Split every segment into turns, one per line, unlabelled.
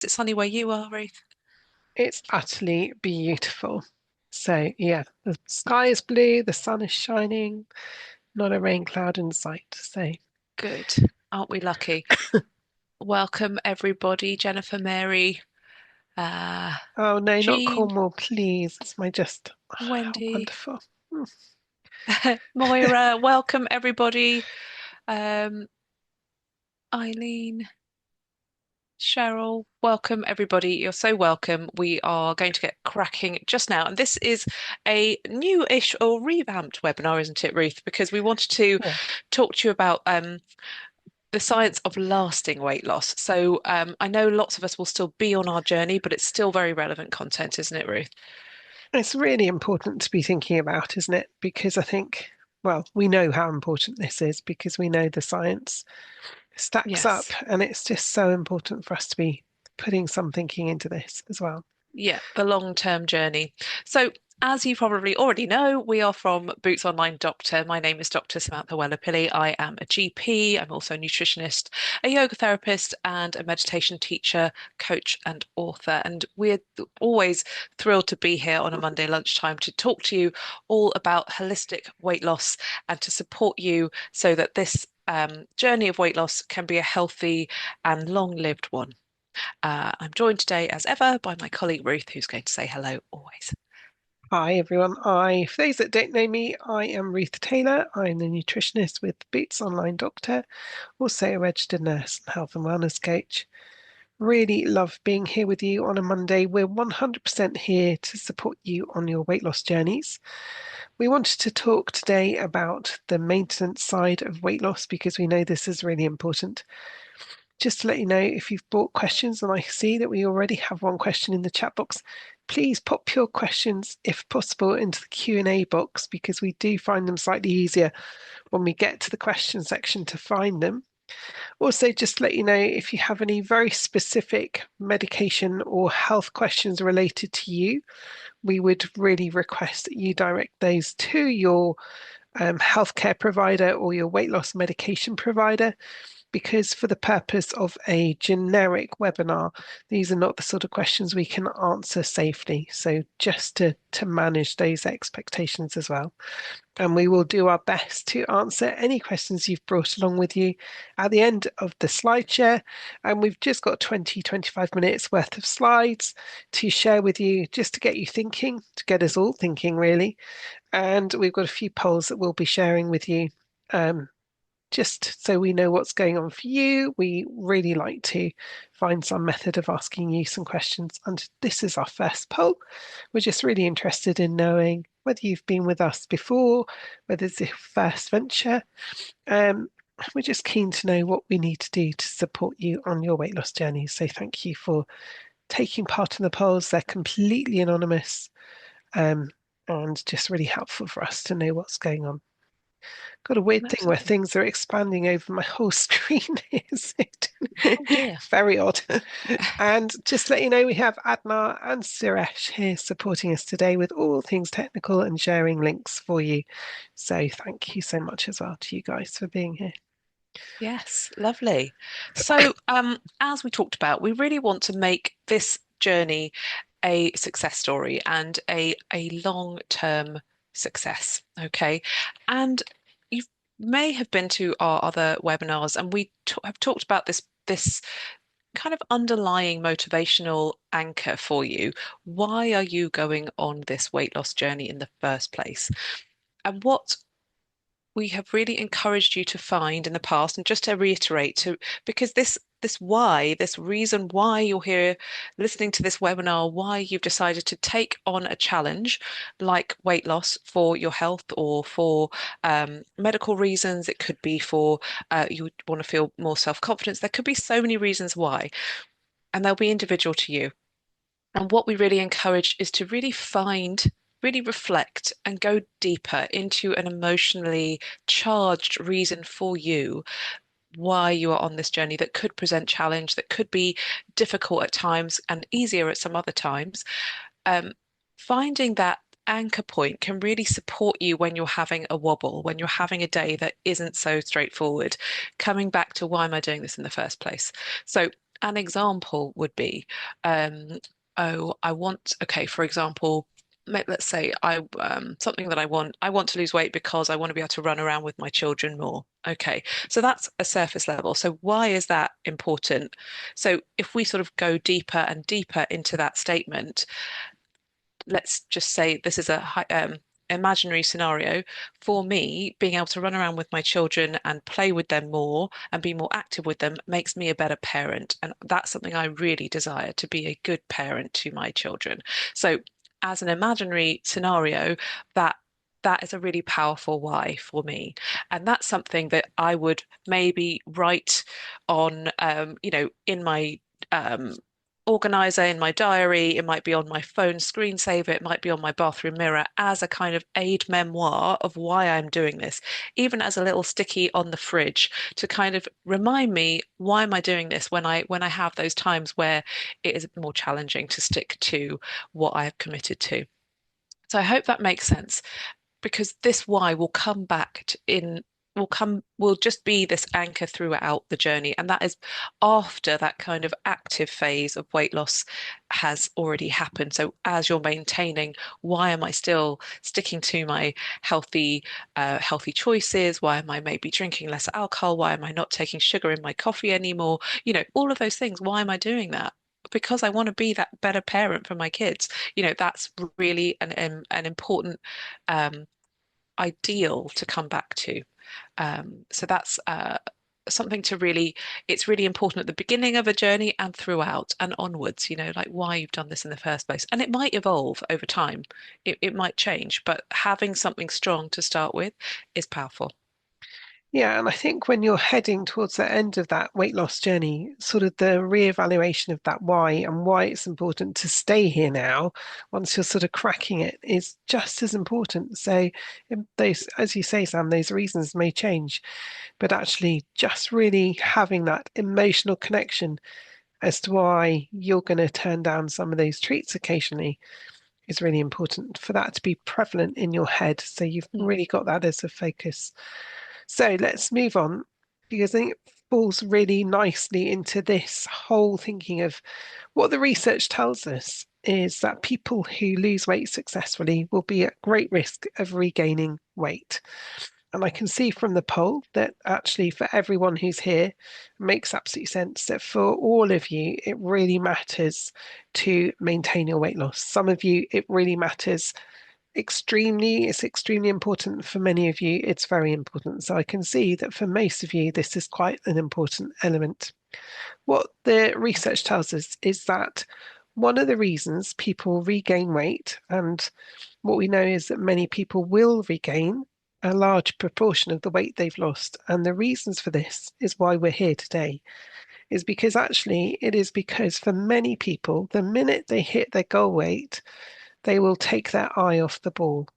Is it sunny where you are, Ruth?
It's utterly beautiful. So, yeah, the sky is blue, the sun is shining, not a rain cloud in sight. So,
Good. Aren't we lucky? Welcome, everybody. Jennifer, Mary, uh,
oh no, not
Jean,
Cornwall, please. It's my just
Wendy,
wonderful. Mm.
Moira. Welcome, everybody. Um, Eileen, Cheryl. Welcome, everybody. You're so welcome. We are going to get cracking just now. And this is a new-ish or revamped webinar, isn't it, Ruth? Because we wanted to
Yeah,
talk to you about the science of lasting weight loss. So I know lots of us will still be on our journey, but it's still very relevant content, isn't it, Ruth?
it's really important to be thinking about, isn't it? Because I think, well, we know how important this is because we know the science stacks up,
Yes.
and it's just so important for us to be putting some thinking into this as well.
Yeah, the long-term journey. So, as you probably already know, we are from Boots Online Doctor. My name is Dr. Samantha Weller-Pilley. I am a GP. I'm also a nutritionist, a yoga therapist, and a meditation teacher, coach, and author. And we're always thrilled to be here on a Monday lunchtime to talk to you all about holistic weight loss and to support you so that this journey of weight loss can be a healthy and long-lived one. I'm joined today, as ever, by my colleague Ruth, who's going to say hello always.
Hi everyone. For those that don't know me, I am Ruth Taylor. I'm the nutritionist with Boots Online Doctor, also a registered nurse and health and wellness coach. Really love being here with you on a Monday. We're 100% here to support you on your weight loss journeys. We wanted to talk today about the maintenance side of weight loss because we know this is really important. Just to let you know, if you've brought questions, and I see that we already have one question in the chat box, please pop your questions, if possible, into the Q&A box because we do find them slightly easier when we get to the question section to find them. Also, just to let you know, if you have any very specific medication or health questions related to you, we would really request that you direct those to your healthcare provider or your weight loss medication provider because for the purpose of a generic webinar, these are not the sort of questions we can answer safely. So just to manage those expectations as well. And we will do our best to answer any questions you've brought along with you at the end of the slide share. And we've just got 25 minutes worth of slides to share with you just to get you thinking, to get us all thinking, really. And we've got a few polls that we'll be sharing with you just so we know what's going on for you. We really like to find some method of asking you some questions. And this is our first poll. We're just really interested in knowing whether you've been with us before, whether it's your first venture. Um, we're just keen to know what we need to do to support you on your weight loss journey. So thank you for taking part in the polls. They're completely anonymous um, and just really helpful for us to know what's going on. Got a weird thing where
Absolutely.
things are expanding over my whole screen. Is it?
Oh dear.
Very odd. And just to let you know, we have Adnar and Suresh here supporting us today with all things technical and sharing links for you. So thank you so much as well to you guys for being here.
Yes, lovely. So, as we talked about, we really want to make this journey a success story and a long-term success. Okay. And you may have been to our other webinars, and we have talked about this kind of underlying motivational anchor for you. Why are you going on this weight loss journey in the first place? And what we have really encouraged you to find in the past, and just to reiterate, to because this why, this reason why you're here listening to this webinar, why you've decided to take on a challenge like weight loss for your health or for medical reasons. It could be for you want to feel more self-confidence. There could be so many reasons why, and they'll be individual to you. And what we really encourage is to really reflect and go deeper into an emotionally charged reason for you why you are on this journey that could present challenge, that could be difficult at times and easier at some other times. Um, Finding that anchor point can really support you when you're having a wobble, when you're having a day that isn't so straightforward, coming back to why am I doing this in the first place? So an example would be, um, oh, I want, okay, for example, let's say something that I want to lose weight because I want to be able to run around with my children more. Okay, so that's a surface level. So why is that important? So if we sort of go deeper and deeper into that statement, let's just say this is a imaginary scenario. For me, being able to run around with my children and play with them more and be more active with them makes me a better parent. And that's something I really desire, to be a good parent to my children. So, as an imaginary scenario, that that is a really powerful why for me. And that's something that I would maybe write on, in my um, organizer in my diary. It might be on my phone screensaver. It might be on my bathroom mirror as a kind of aid memoir of why I'm doing this, even as a little sticky on the fridge to kind of remind me why am I doing this when I have those times where it is more challenging to stick to what I have committed to. So I hope that makes sense, because this why will come back will just be this anchor throughout the journey, and that is after that kind of active phase of weight loss has already happened. So as you're maintaining, why am I still sticking to my healthy choices? Why am I maybe drinking less alcohol? Why am I not taking sugar in my coffee anymore? All of those things. Why am I doing that? Because I want to be that better parent for my kids. That's really an important um, ideal to come back to. So that's something to really, it's really important at the beginning of a journey and throughout and onwards, like why you've done this in the first place. And it might evolve over time, it might change, but having something strong to start with is powerful.
Yeah, and I think when you're heading towards the end of that weight loss journey, sort of the reevaluation of that why and why it's important to stay here now, once you're sort of cracking it, is just as important. So, those, as you say, Sam, those reasons may change, but actually just really having that emotional connection as to why you're going to turn down some of those treats occasionally is really important for that to be prevalent in your head. So you've
Mm.
really got that as a focus. So let's move on, because I think it falls really nicely into this whole thinking of what the research tells us is that people who lose weight successfully will be at great risk of regaining weight. And I can see from the poll that actually for everyone who's here, it makes absolute sense that for all of you, it really matters to maintain your weight loss. Some of you, it really matters it's extremely important. For many of you, it's very important. So I can see that for most of you, this is quite an important element. What the research tells us is that one of the reasons people regain weight, and what we know is that many people will regain a large proportion of the weight they've lost. And the reasons for this is why we're here today, is because actually it is because for many people, the minute they hit their goal weight, they will take their eye off the ball.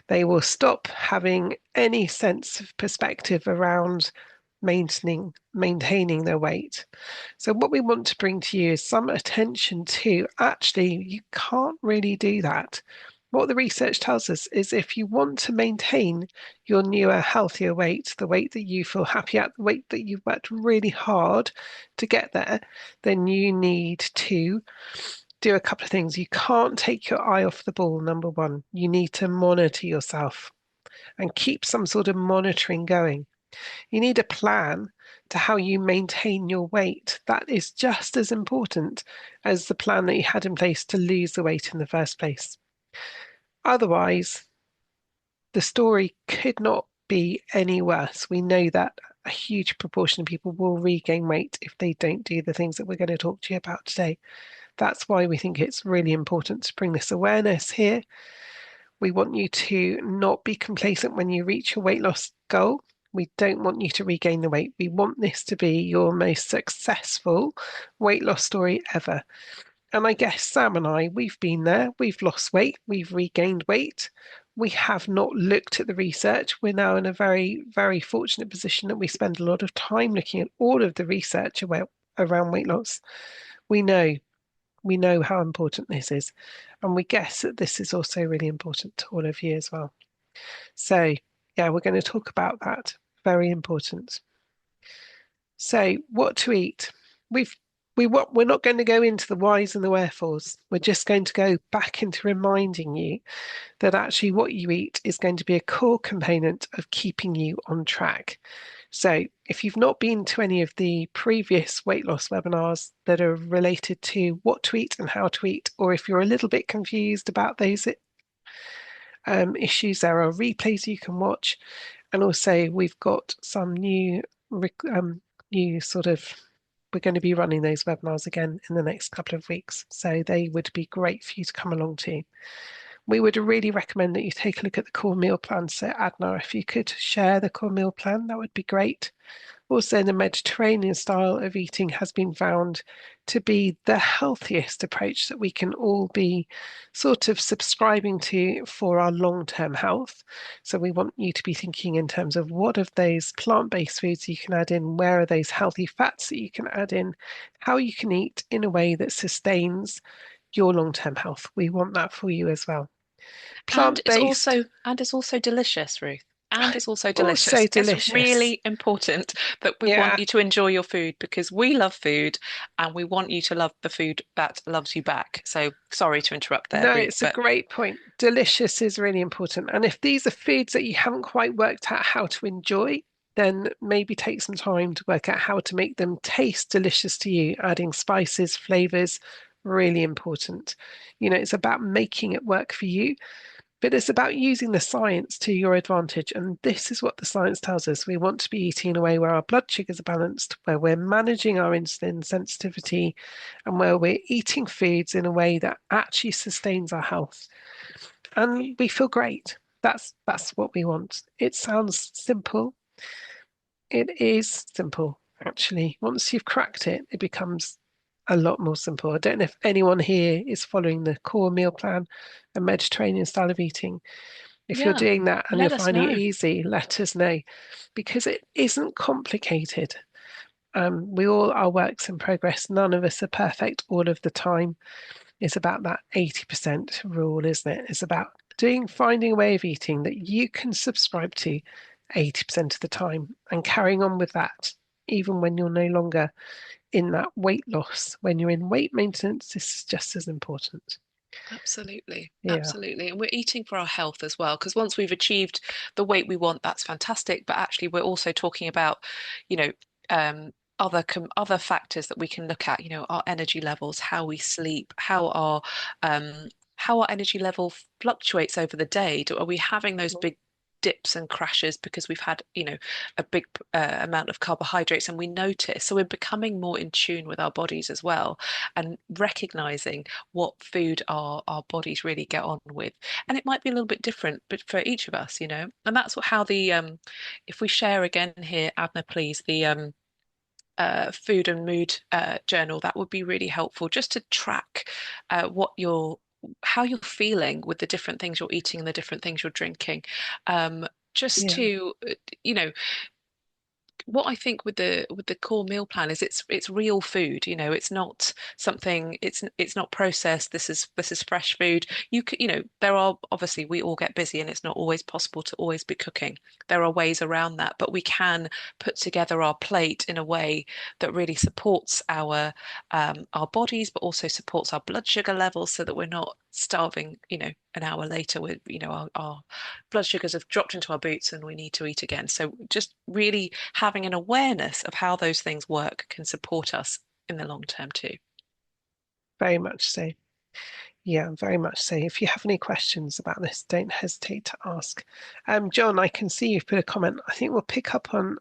They will stop having any sense of perspective around maintaining their weight. So what we want to bring to you is some attention to actually you can't really do that. What the research tells us is if you want to maintain your newer, healthier weight, the weight that you feel happy at, the weight that you've worked really hard to get there, then you need to do a couple of things. You can't take your eye off the ball, number one. You need to monitor yourself and keep some sort of monitoring going. You need a plan to how you maintain your weight. That is just as important as the plan that you had in place to lose the weight in the first place. Otherwise, the story could not be any worse. We know that a huge proportion of people will regain weight if they don't do the things that we're going to talk to you about today. That's why we think it's really important to bring this awareness here. We want you to not be complacent when you reach your weight loss goal. We don't want you to regain the weight. We want this to be your most successful weight loss story ever. And I guess Sam and I, we've been there. We've lost weight. We've regained weight. We have not looked at the research. We're now in a very, very fortunate position that we spend a lot of time looking at all of the research around weight loss. We know we know how important this is, and we guess that this is also really important to all of you as well. So, yeah, we're going to talk about that. Very important. So, what to eat? We've we're not going to go into the whys and the wherefores. We're just going to go back into reminding you that actually what you eat is going to be a core component of keeping you on track. So if you've not been to any of the previous weight loss webinars that are related to what to eat and how to eat, or if you're a little bit confused about those issues, there are replays you can watch. And also we've got some new sort of, we're going to be running those webinars again in the next couple of weeks. So they would be great for you to come along to. We would really recommend that you take a look at the core meal plan. So Adna, if you could share the core meal plan, that would be great. Also, the Mediterranean style of eating has been found to be the healthiest approach that we can all be sort of subscribing to for our long-term health. So we want you to be thinking in terms of what of those plant-based foods you can add in, where are those healthy fats that you can add in, how you can eat in a way that sustains your long-term health. We want that for you as well. Plant-based,
And it's also delicious, Ruth. And it's also
also
delicious. It's
delicious.
really important that we want
Yeah.
you to enjoy your food because we love food and we want you to love the food that loves you back. So sorry to interrupt there,
No,
Ruth,
it's a
but
great point. Delicious is really important. And if these are foods that you haven't quite worked out how to enjoy, then maybe take some time to work out how to make them taste delicious to you. Adding spices, flavors, really important. It's about making it work for you, but it's about using the science to your advantage. And this is what the science tells us. We want to be eating in a way where our blood sugars are balanced, where we're managing our insulin sensitivity, and where we're eating foods in a way that actually sustains our health. And we feel great. That's what we want. It sounds simple. It is simple, actually. Once you've cracked it, it becomes a lot more simple. I don't know if anyone here is following the core meal plan, a Mediterranean style of eating. If you're
yeah,
doing that and you're
let us
finding it
know.
easy, let us know because it isn't complicated. We all are works in progress. None of us are perfect all of the time. It's about that 80% rule, isn't it? It's about finding a way of eating that you can subscribe to 80% of the time and carrying on with that, even when you're no longer in that weight loss. When you're in weight maintenance, this is just as important.
Absolutely,
Yeah.
absolutely. And we're eating for our health as well, because once we've achieved the weight we want, that's fantastic. But actually, we're also talking about, you know, other factors that we can look at, our energy levels, how we sleep, how our energy level fluctuates over the day. Are we having those big dips and crashes because we've had, a big amount of carbohydrates and we notice. So we're becoming more in tune with our bodies as well and recognizing what food our bodies really get on with. And it might be a little bit different, but for each of us, and that's how if we share again here, Adna, please, the food and mood journal, that would be really helpful just to track how you're feeling with the different things you're eating and the different things you're drinking. Just
Yeah.
to, you know, what I think with the core meal plan is it's real food. It's not something. It's not processed. This is fresh food. There are obviously we all get busy and it's not always possible to always be cooking. There are ways around that, but we can put together our plate in a way that really supports our bodies, but also supports our blood sugar levels so that we're not starving. An hour later with our blood sugars have dropped into our boots and we need to eat again. So just really having an awareness of how those things work can support us in the long term too.
Very much so. Yeah, very much so. If you have any questions about this, don't hesitate to ask. John, I can see you've put a comment. I think we'll pick up on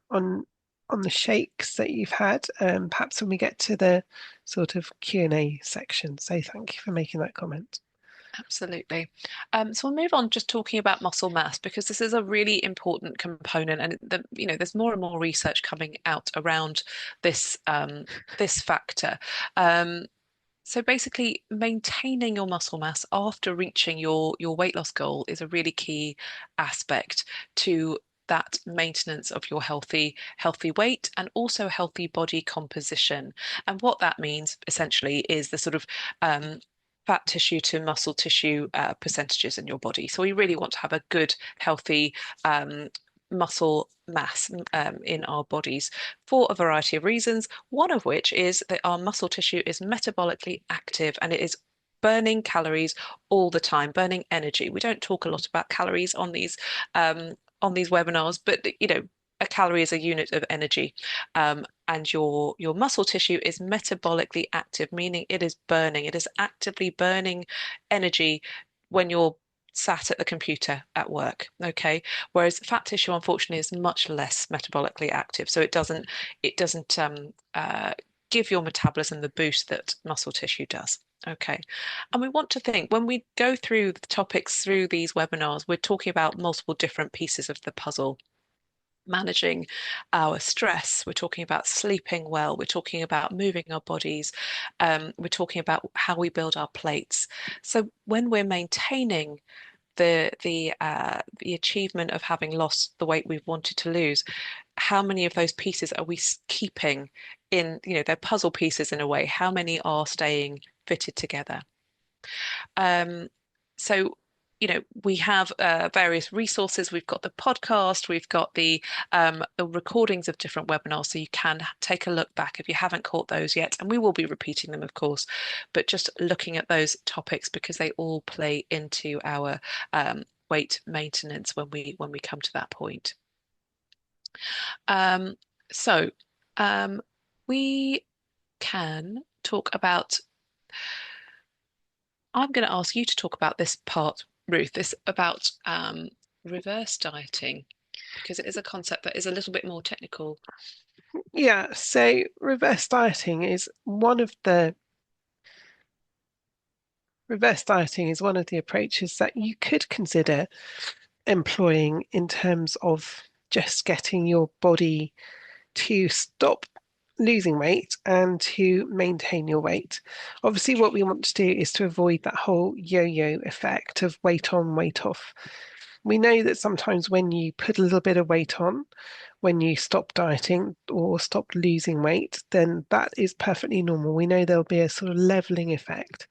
the shakes that you've had, perhaps when we get to the sort of Q&A section. So thank you for making that comment.
Absolutely. So we'll move on just talking about muscle mass because this is a really important component, and there's more and more research coming out around this factor. Um, So basically, maintaining your muscle mass after reaching your weight loss goal is a really key aspect to that maintenance of your healthy weight and also healthy body composition. And what that means essentially is the sort of fat tissue to muscle tissue percentages in your body. So we really want to have a good, healthy muscle mass in our bodies for a variety of reasons, one of which is that our muscle tissue is metabolically active and it is burning calories all the time, burning energy. We don't talk a lot about calories on these webinars, but a calorie is a unit of energy. And your muscle tissue is metabolically active, meaning it is burning, it is actively burning energy when you're sat at the computer at work. Okay. Whereas fat tissue, unfortunately, is much less metabolically active. So it doesn't give your metabolism the boost that muscle tissue does. Okay. And we want to think when we go through the topics through these webinars, we're talking about multiple different pieces of the puzzle. Managing our stress, we're talking about sleeping well, we're talking about moving our bodies, we're talking about how we build our plates. So when we're maintaining the achievement of having lost the weight we've wanted to lose, how many of those pieces are we keeping in, they're puzzle pieces in a way. How many are staying fitted together? Um, so, we have various resources. We've got the podcast, we've got the recordings of different webinars, so you can take a look back if you haven't caught those yet. And we will be repeating them, of course, but just looking at those topics because they all play into our weight maintenance when we come to that point. Um, so we can talk about. I'm going to ask you to talk about this part, Ruth, this about reverse dieting, because it is a concept that is a little bit more technical.
Yeah, so reverse dieting is one of the approaches that you could consider employing in terms of just getting your body to stop losing weight and to maintain your weight. Obviously, what we want to do is to avoid that whole yo-yo effect of weight on, weight off. We know that sometimes when you put a little bit of weight on, when you stop dieting or stop losing weight, then that is perfectly normal. We know there'll be a sort of leveling effect.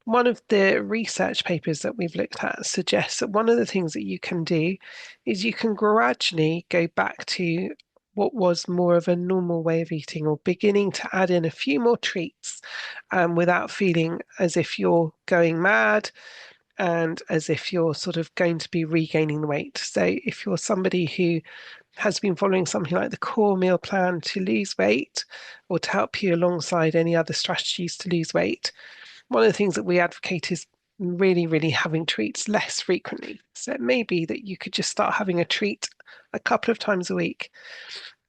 One of the research papers that we've looked at suggests that one of the things that you can do is you can gradually go back to what was more of a normal way of eating, or beginning to add in a few more treats without feeling as if you're going mad and as if you're sort of going to be regaining the weight. So if you're somebody who has been following something like the core meal plan to lose weight or to help you alongside any other strategies to lose weight, one of the things that we advocate is really, really having treats less frequently. So it may be that you could just start having a treat a couple of times a week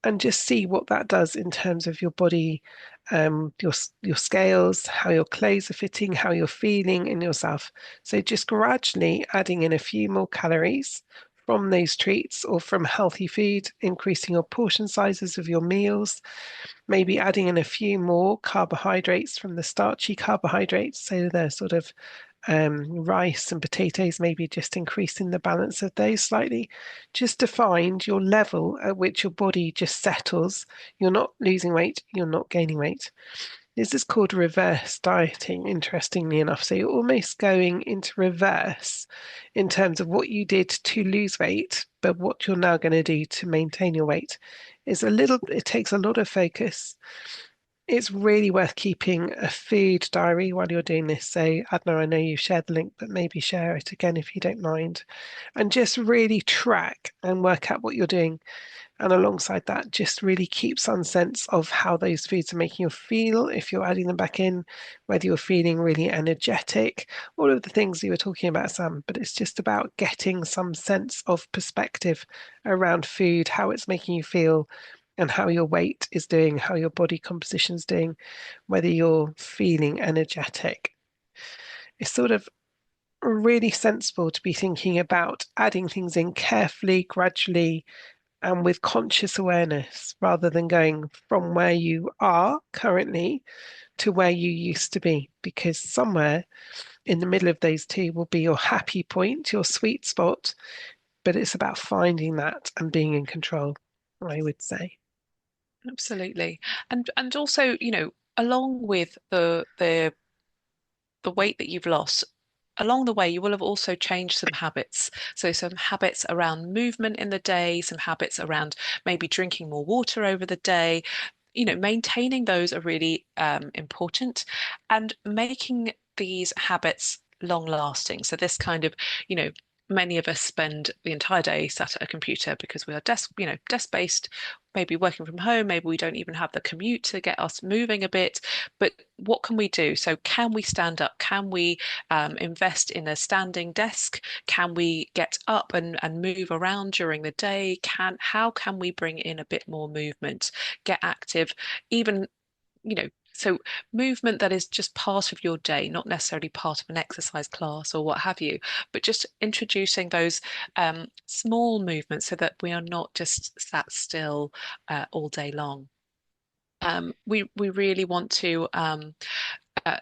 and just see what that does in terms of your body, your scales, how your clothes are fitting, how you're feeling in yourself. So just gradually adding in a few more calories from those treats or from healthy food, increasing your portion sizes of your meals, maybe adding in a few more carbohydrates from the starchy carbohydrates. So they're sort of rice and potatoes, maybe just increasing the balance of those slightly, just to find your level at which your body just settles. You're not losing weight, you're not gaining weight. This is called reverse dieting, interestingly enough. So you're almost going into reverse in terms of what you did to lose weight, but what you're now going to do to maintain your weight it takes a lot of focus. It's really worth keeping a food diary while you're doing this. So, Adna, I know you've shared the link, but maybe share it again if you don't mind. And just really track and work out what you're doing. And alongside that, just really keep some sense of how those foods are making you feel if you're adding them back in, whether you're feeling really energetic, all of the things you were talking about, Sam. But it's just about getting some sense of perspective around food, how it's making you feel, and how your weight is doing, how your body composition is doing, whether you're feeling energetic. It's sort of really sensible to be thinking about adding things in carefully, gradually, and with conscious awareness rather than going from where you are currently to where you used to be, because somewhere in the middle of those two will be your happy point, your sweet spot. But it's about finding that and being in control, I would say.
Absolutely. And also, along with the weight that you've lost, along the way, you will have also changed some habits. So, some habits around movement in the day, some habits around maybe drinking more water over the day. Maintaining those are really important and making these habits long lasting. So, this kind of, you know, many of us spend the entire day sat at a computer because we are desk based, maybe working from home, maybe we don't even have the commute to get us moving a bit. But what can we do? So, can we stand up? Can we invest in a standing desk? Can we get up and move around during the day? How can we bring in a bit more movement, get active, even, so movement that is just part of your day, not necessarily part of an exercise class or what have you, but just introducing those small movements so that we are not just sat still all day long. We really want to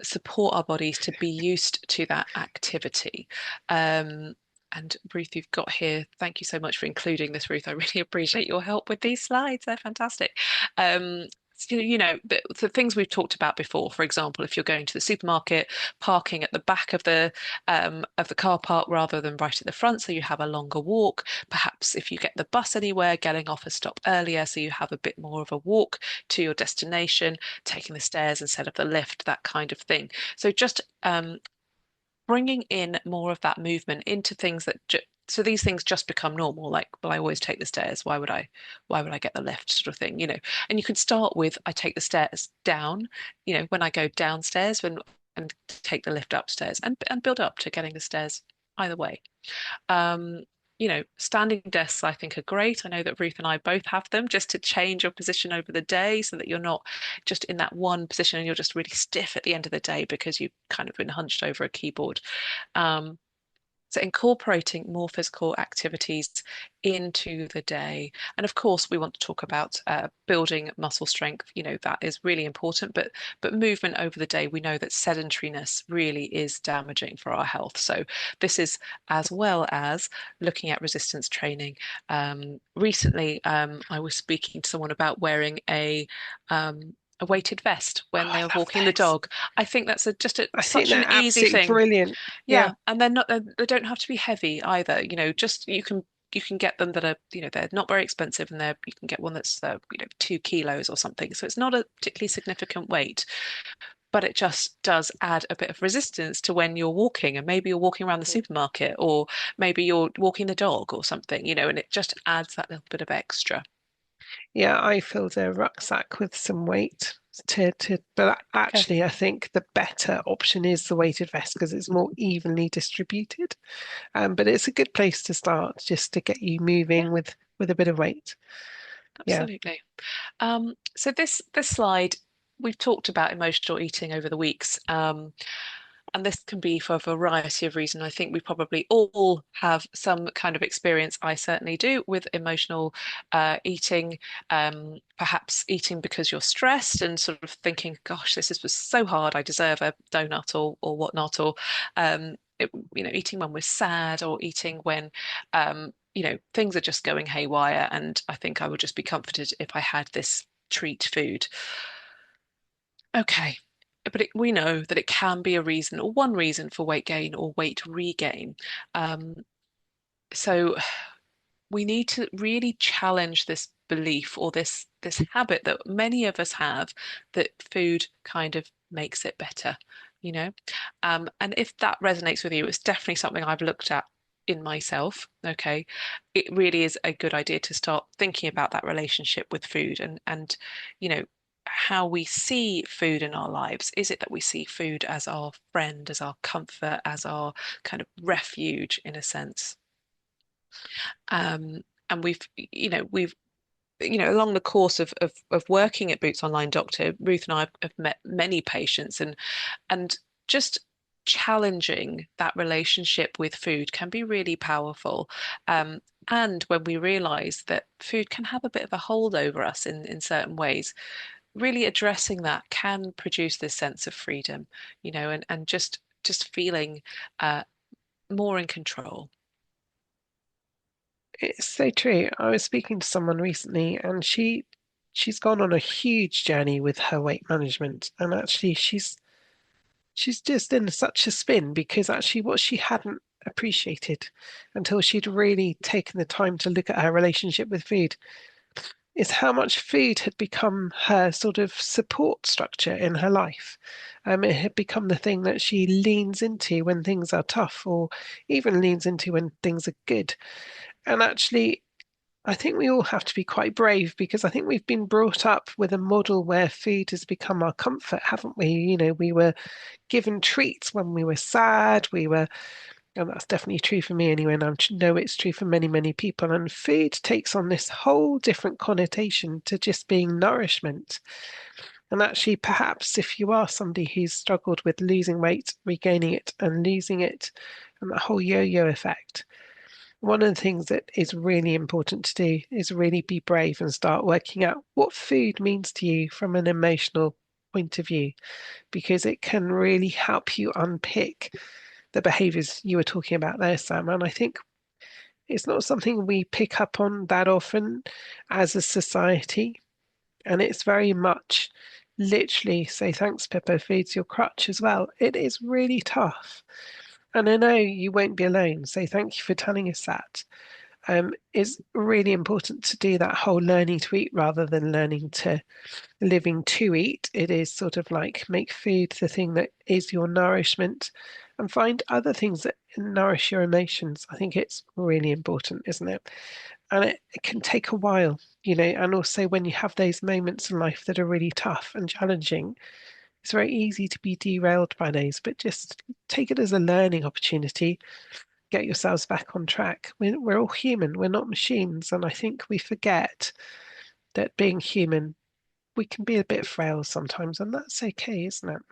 support our bodies to be used to that activity. Um, and Ruth, you've got here. Thank you so much for including this, Ruth. I really appreciate your help with these slides. They're fantastic. So, the things we've talked about before. For example, if you're going to the supermarket, parking at the back of the car park rather than right at the front, so you have a longer walk. Perhaps if you get the bus anywhere, getting off a stop earlier, so you have a bit more of a walk to your destination, taking the stairs instead of the lift, that kind of thing. So just bringing in more of that movement into things so these things just become normal. Like, well, I always take the stairs. Why would I get the lift, sort of thing, And you can start with, I take the stairs down, when I go downstairs, and take the lift upstairs, and build up to getting the stairs either way. Um, Standing desks I think are great. I know that Ruth and I both have them just to change your position over the day so that you're not just in that one position and you're just really stiff at the end of the day because you've kind of been hunched over a keyboard. Um, so incorporating more physical activities into the day. And of course, we want to talk about building muscle strength. That is really important, but movement over the day, we know that sedentariness really is damaging for our health. So this is as well as looking at resistance training. Recently, I was speaking to someone about wearing a weighted vest
Oh,
when
I
they are
love
walking the
those.
dog. I think that's
I think
such
they're
an easy
absolutely
thing.
brilliant. Yeah.
Yeah, and they're not they don't have to be heavy either. Just you can get them that are, they're not very expensive, and you can get one that's 2 kilos or something. So it's not a particularly significant weight, but it just does add a bit of resistance to when you're walking, and maybe you're walking around the supermarket, or maybe you're walking the dog or something, and it just adds that little bit of extra.
Yeah, I filled a rucksack with some weight but
Okay.
actually I think the better option is the weighted vest because it's more evenly distributed. But it's a good place to start just to get you
Yeah,
moving with a bit of weight. Yeah.
absolutely. So this slide, we've talked about emotional eating over the weeks. And this can be for a variety of reasons. I think we probably all have some kind of experience, I certainly do, with emotional eating, perhaps eating because you're stressed and sort of thinking, gosh, was so hard, I deserve a donut or whatnot, or eating when we're sad, or eating when things are just going haywire, and I think I would just be comforted if I had this treat food. Okay. But we know that it can be a reason, or one reason, for weight gain or weight regain. So we need to really challenge this belief, or this habit that many of us have, that food kind of makes it better, you know? And if that resonates with you, it's definitely something I've looked at in myself. Okay. It really is a good idea to start thinking about that relationship with food, and you know, how we see food in our lives. Is it that we see food as our friend, as our comfort, as our kind of refuge in a sense? And along the course of working at Boots Online Doctor, Ruth and I have met many patients, and just challenging that relationship with food can be really powerful. And when we realize that food can have a bit of a hold over us in certain ways, really addressing that can produce this sense of freedom, and just feeling uh, more in control.
It's so true. I was speaking to someone recently and she's gone on a huge journey with her weight management and actually she's just in such a spin because actually what she hadn't appreciated until she'd really taken the time to look at her relationship with food is how much food had become her sort of support structure in her life. It had become the thing that she leans into when things are tough, or even leans into when things are good. And actually, I think we all have to be quite brave because I think we've been brought up with a model where food has become our comfort, haven't we? We were given treats when we were sad, and that's definitely true for me anyway, and I know it's true for many, many people. And food takes on this whole different connotation to just being nourishment. And actually, perhaps if you are somebody who's struggled with losing weight, regaining it, and losing it, and that whole yo-yo effect, one of the things that is really important to do is really be brave and start working out what food means to you from an emotional point of view, because it can really help you unpick the behaviors you were talking about there, Sam. And I think it's not something we pick up on that often as a society. And it's very much literally say thanks, Pippa feeds your crutch as well. It is really tough. And I know you won't be alone. So thank you for telling us that. It's really important to do that whole learning to eat rather than learning to living to eat. It is sort of like make food the thing that is your nourishment and find other things that nourish your emotions. I think it's really important, isn't it? And it can take a while, and also when you have those moments in life that are really tough and challenging, it's very easy to be derailed by those, but just take it as a learning opportunity, get yourselves back on track. We're all human, we're not machines. And I think we forget that being human, we can be a bit frail sometimes, and that's okay, isn't it?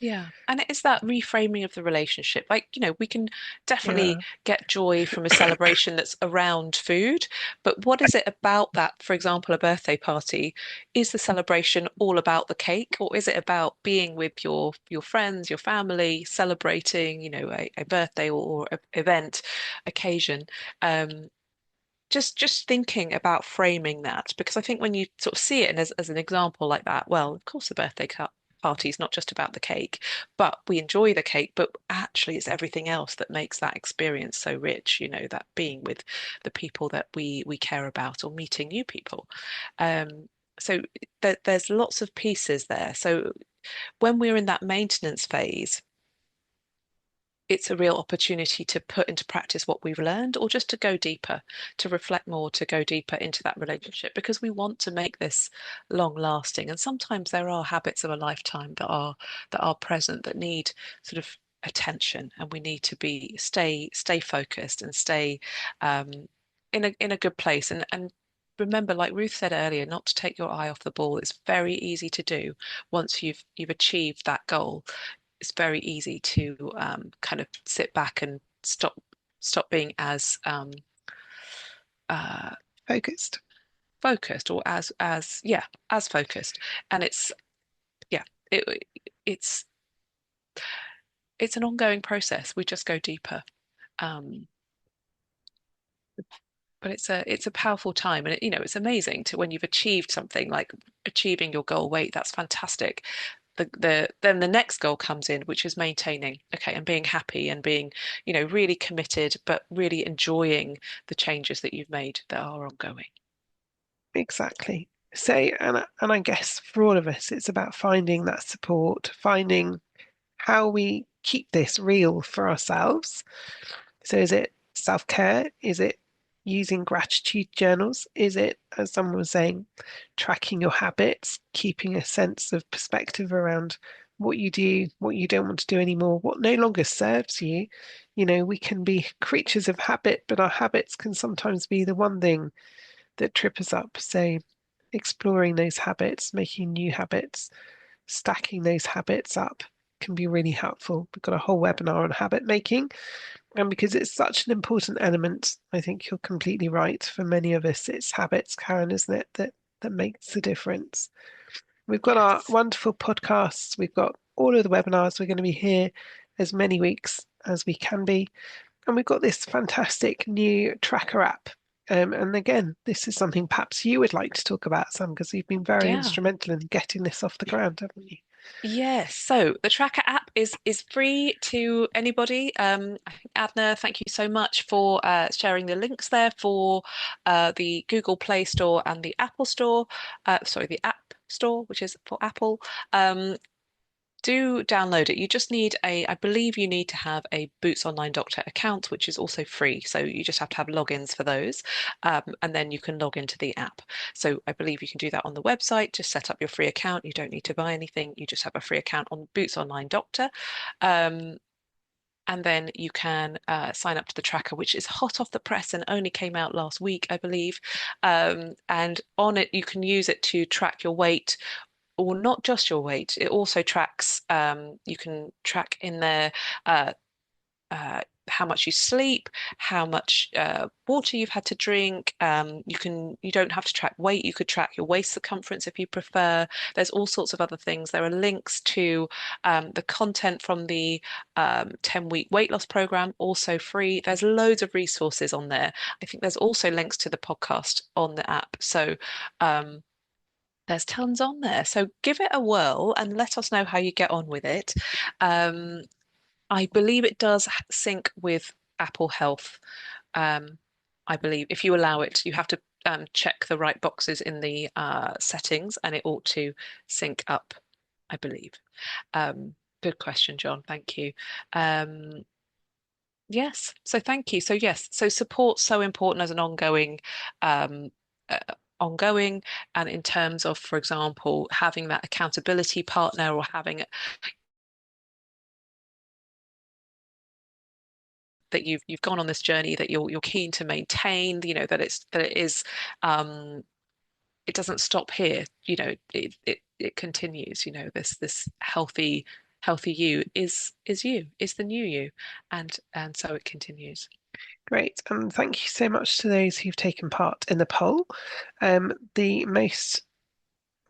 Yeah. And it is that reframing of the relationship. Like, we can definitely
Yeah,
get joy from a celebration that's around food, but what is it about that? For example, a birthday party, is the celebration all about the cake, or is it about being with your friends, your family, celebrating, a birthday or a event, occasion? Um, just thinking about framing that, because I think when you sort of see it and as an example like that, well, of course the party is not just about the cake, but we enjoy the cake, but actually it's everything else that makes that experience so rich, that being with the people that we care about or meeting new people. Um, so there's lots of pieces there. So when we're in that maintenance phase, it's a real opportunity to put into practice what we've learned or just to go deeper, to reflect more, to go deeper into that relationship because we want to make this long lasting. And sometimes there are habits of a lifetime that are present that need sort of attention and we need to be stay focused and stay um, in a good place and remember, like Ruth said earlier, not to take your eye off the ball. It's very easy to do once you've achieved that goal. It's very easy to kind of sit back and stop being as uh,
focused.
focused or as yeah as focused. And yeah it it's it's an ongoing process. We just go deeper. Um, but it's a powerful time, and it's amazing to when you've achieved something like achieving your goal weight. That's fantastic. Then the next goal comes in, which is maintaining, okay, and being happy and being, really committed, but really enjoying the changes that you've made that are ongoing.
Exactly. So, and I guess for all of us, it's about finding that support, finding how we keep this real for ourselves. So, is it self-care? Is it using gratitude journals? Is it, as someone was saying, tracking your habits, keeping a sense of perspective around what you do, what you don't want to do anymore, what no longer serves you? We can be creatures of habit, but our habits can sometimes be the one thing that trip us up. So, exploring those habits, making new habits, stacking those habits up can be really helpful. We've got a whole webinar on habit making. And because it's such an important element, I think you're completely right. For many of us, it's habits, Karen, isn't it, that makes the difference. We've got our
Yes.
wonderful podcasts. We've got all of the webinars. We're going to be here as many weeks as we can be. And we've got this fantastic new tracker app. And again, this is something perhaps you would like to talk about, Sam, because you've been very
Yeah.
instrumental in getting this off the ground, haven't you?
Yes, so the Tracker app is free to anybody. I think Adna, thank you so much for sharing the links there for the Google Play Store and the Apple Store. Sorry, the App Store, which is for Apple. Um, do download it. You just need I believe you need to have a Boots Online Doctor account, which is also free. So you just have to have logins for those. And then you can log into the app. So I believe you can do that on the website. Just set up your free account. You don't need to buy anything. You just have a free account on Boots Online Doctor. Um, and then you can sign up to the tracker, which is hot off the press and only came out last week, I believe. And on it, you can use it to track your weight, or not just your weight. It also tracks, you can track in there uh, how much you sleep, how much water you've had to drink. You don't have to track weight. You could track your waist circumference if you prefer. There's all sorts of other things. There are links to the content from the 10-week weight loss program, also free. There's loads of resources on there. I think there's also links to the podcast on the app. So there's tons on there. So give it a whirl and let us know how you get on with it. Um, I believe it does sync with Apple Health. Um, I believe if you allow it, you have to check the right boxes in the settings and it ought to sync up, I believe. Good question, John. Thank you. Um, yes, so thank you. So yes, so support's so important as an um, uh, ongoing, and in terms of, for example, having that accountability partner or having that you've gone on this journey that you're keen to maintain, that it is it doesn't stop here, it continues, this healthy you is the new you, and so it continues.
Great, and thank you so much to those who've taken part in the poll. The most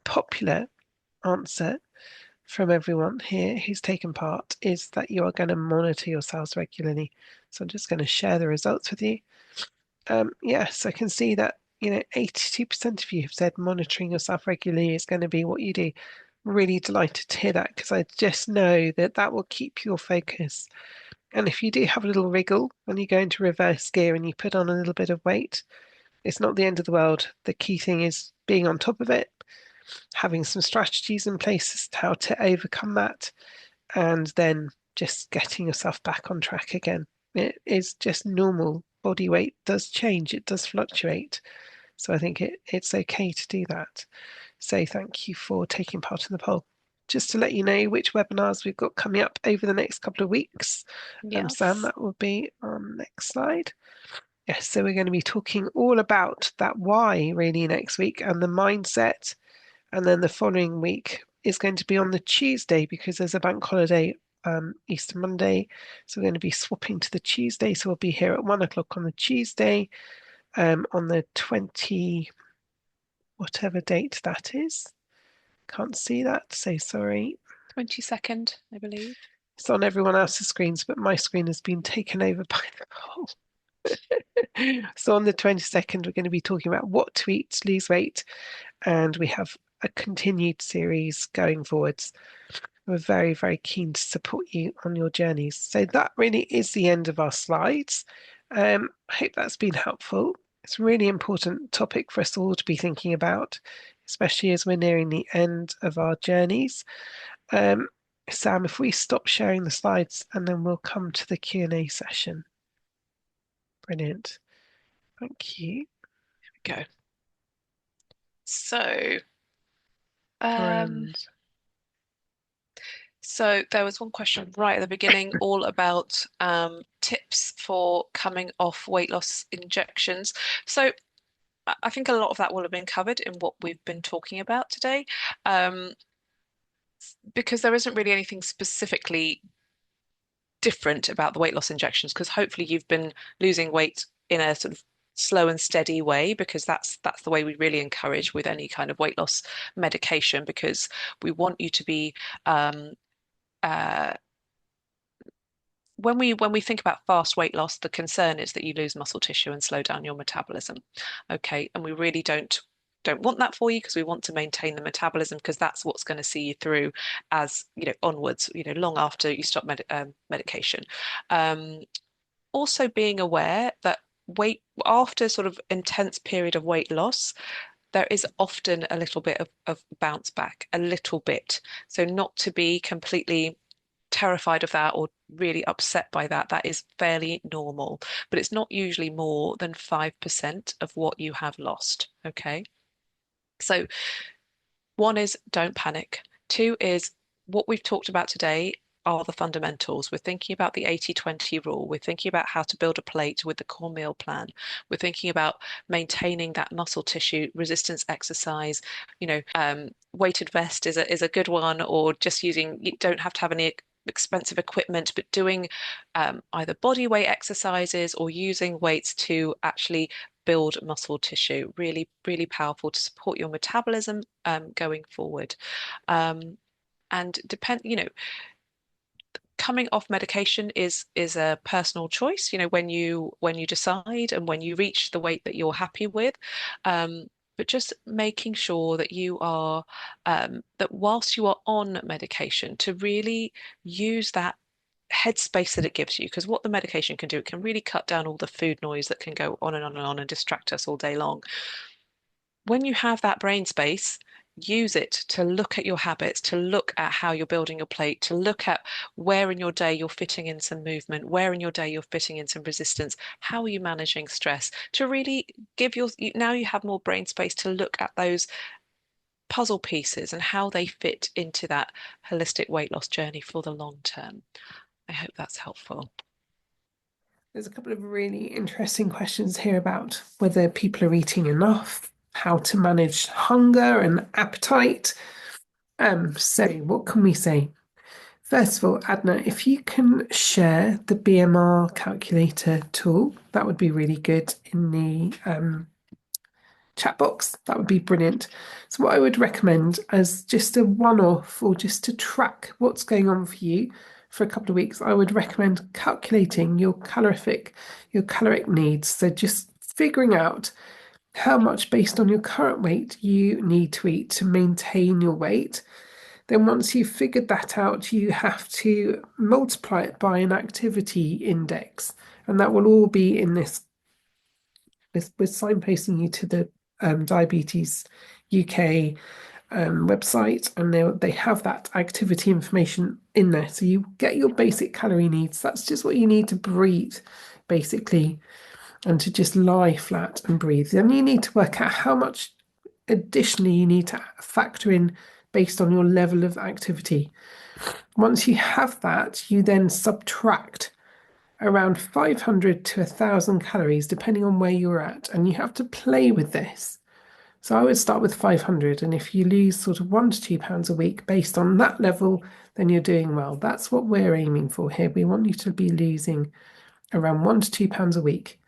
popular answer from everyone here who's taken part is that you are going to monitor yourselves regularly. So I'm just going to share the results with you. Yes, I can see that 82% of you have said monitoring yourself regularly is going to be what you do. Really delighted to hear that because I just know that that will keep your focus. And if you do have a little wriggle when you go into reverse gear and you put on a little bit of weight, it's not the end of the world. The key thing is being on top of it, having some strategies in place as to how to overcome that, and then just getting yourself back on track again. It is just normal. Body weight does change, it does fluctuate. So I think it's okay to do that. So thank you for taking part in the poll. Just to let you know which webinars we've got coming up over the next couple of weeks. Sam,
Yes.
that will be on next slide. Yes, so we're going to be talking all about that why really next week and the mindset. And then the following week is going to be on the Tuesday because there's a bank holiday, Easter Monday. So we're going to be swapping to the Tuesday. So we'll be here at 1 o'clock on the Tuesday, on the 20, whatever date that is. Can't see that, so sorry.
22nd, I believe.
It's on everyone else's screens, but my screen has been taken over by the poll. So on the 22nd, we're going to be talking about what to eat to lose weight, and we have a continued series going forwards. We're very, very keen to support you on your journeys. So that really is the end of our slides. I hope that's been helpful. It's a really important topic for us all to be thinking about, especially as we're nearing the end of our journeys. Um, Sam, if we stop sharing the slides and then we'll come to the Q&A session. Brilliant. Thank you.
Go. So, um,
And
so there was one question right at the beginning, all about tips for coming off weight loss injections. So I think a lot of that will have been covered in what we've been talking about today, um, because there isn't really anything specifically different about the weight loss injections, because hopefully you've been losing weight in a sort of slow and steady way, because that's the way we really encourage with any kind of weight loss medication, because we want you to be um, uh, when we think about fast weight loss, the concern is that you lose muscle tissue and slow down your metabolism. Okay, and we really don't don't want that for you because we want to maintain the metabolism because that's what's going to see you through as onwards, long after you stop medication. Um, Also being aware that weight after sort of intense period of weight loss, there is often a little bit of bounce back, a little bit. So not to be completely terrified of that or really upset by that. That is fairly normal, but it's not usually more than 5% of what you have lost. Okay. So one is don't panic. Two is what we've talked about today are the fundamentals. We're thinking about the 80-20 rule. We're thinking about how to build a plate with the core meal plan. We're thinking about maintaining that muscle tissue, resistance exercise. Weighted vest is a good one, or just using, you don't have to have any expensive equipment, but doing either body weight exercises or using weights to actually build muscle tissue. Really, really powerful to support your metabolism going forward. Um, and coming off medication is a personal choice. When you decide and when you reach the weight that you're happy with. But just making sure that you are that whilst you are on medication, to really use that headspace that it gives you, because what the medication can do, it can really cut down all the food noise that can go on and on and on and distract us all day long. When you have that brain space, use it to look at your habits, to look at how you're building your plate, to look at where in your day you're fitting in some movement, where in your day you're fitting in some resistance, how are you managing stress, to really now you have more brain space to look at those puzzle pieces and how they fit into that holistic weight loss journey for the long term. I hope that's helpful.
There's a couple of really interesting questions here about whether people are eating enough, how to manage hunger and appetite. So what can we say? First of all, Adna, if you can share the BMR calculator tool, that would be really good in the chat box. That would be brilliant. So what I would recommend as just a one-off or just to track what's going on for you for a couple of weeks, I would recommend calculating your caloric needs. So just figuring out how much based on your current weight you need to eat to maintain your weight. Then once you've figured that out, you have to multiply it by an activity index. And that will all be in this. We're signposting you to the Diabetes UK website, and they have that activity information in there. So you get your basic calorie needs. That's just what you need to breathe, basically, and to just lie flat and breathe. Then you need to work out how much additionally you need to factor in based on your level of activity. Once you have that, you then subtract around 500 to 1,000 calories, depending on where you're at, and you have to play with this. So I would start with 500, and if you lose sort of £1 to £2 a week based on that level, then you're doing well. That's what we're aiming for here. We want you to be losing around £1 to £2 a week.